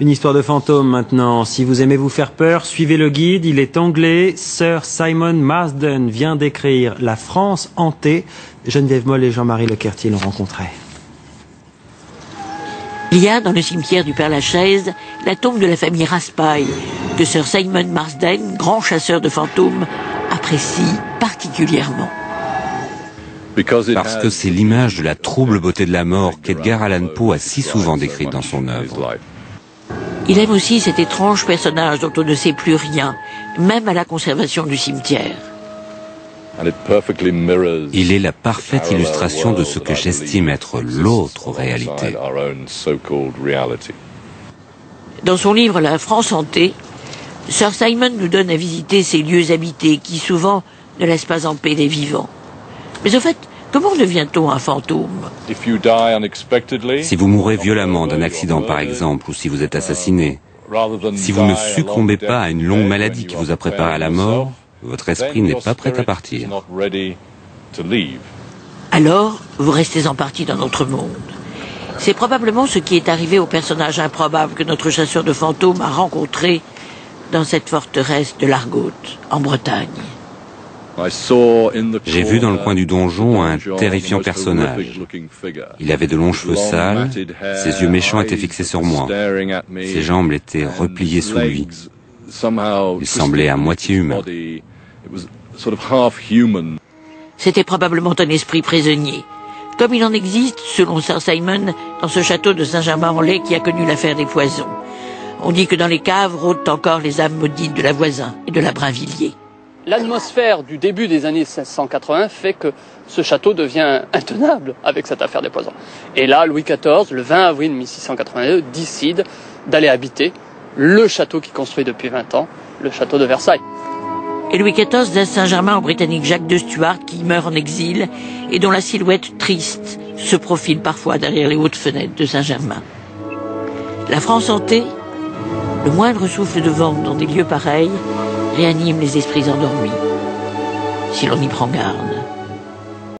Une histoire de fantôme maintenant. Si vous aimez vous faire peur, suivez le guide. Il est anglais. Sir Simon Marsden vient d'écrire La France hantée. Geneviève Moll et Jean-Marie Lequertier l'ont rencontré. Il y a dans le cimetière du Père-Lachaise la tombe de la famille Raspail, que Sir Simon Marsden, grand chasseur de fantômes, apprécie particulièrement. Parce que c'est l'image de la trouble beauté de la mort qu'Edgar Allan Poe a si souvent décrite dans son œuvre. Il aime aussi cet étrange personnage dont on ne sait plus rien, même à la conservation du cimetière. Il est la parfaite illustration de ce que j'estime être l'autre réalité. Dans son livre La France hantée, Sir Simon nous donne à visiter ces lieux habités qui souvent ne laissent pas en paix les vivants. Mais au fait, comment devient-on un fantôme? Si vous mourrez violemment d'un accident par exemple, ou si vous êtes assassiné, si vous ne succombez pas à une longue maladie qui vous a préparé à la mort, votre esprit n'est pas prêt à partir. Alors, vous restez en partie dans notre monde. C'est probablement ce qui est arrivé au personnage improbable que notre chasseur de fantômes a rencontré dans cette forteresse de l'Argote, en Bretagne. J'ai vu dans le coin du donjon un terrifiant personnage. Il avait de longs cheveux sales, ses yeux méchants étaient fixés sur moi. Ses jambes étaient repliées sous lui. Il semblait à moitié humain. C'était probablement un esprit prisonnier, comme il en existe, selon Sir Simon, dans ce château de Saint-Germain-en-Laye qui a connu l'affaire des poisons. On dit que dans les caves rôdent encore les âmes maudites de la Voisin et de la Brinvilliers. L'atmosphère du début des années 1680 fait que ce château devient intenable avec cette affaire des poisons. Et là, Louis XIV, le 20 avril 1682, décide d'aller habiter le château qu'il construit depuis 20 ans, le château de Versailles. Et Louis XIV laisse Saint-Germain au Britannique Jacques de Stuart qui meurt en exil et dont la silhouette triste se profile parfois derrière les hautes fenêtres de Saint-Germain. La France hantée, le moindre souffle de vent dans des lieux pareils réanime les esprits endormis, si l'on y prend garde.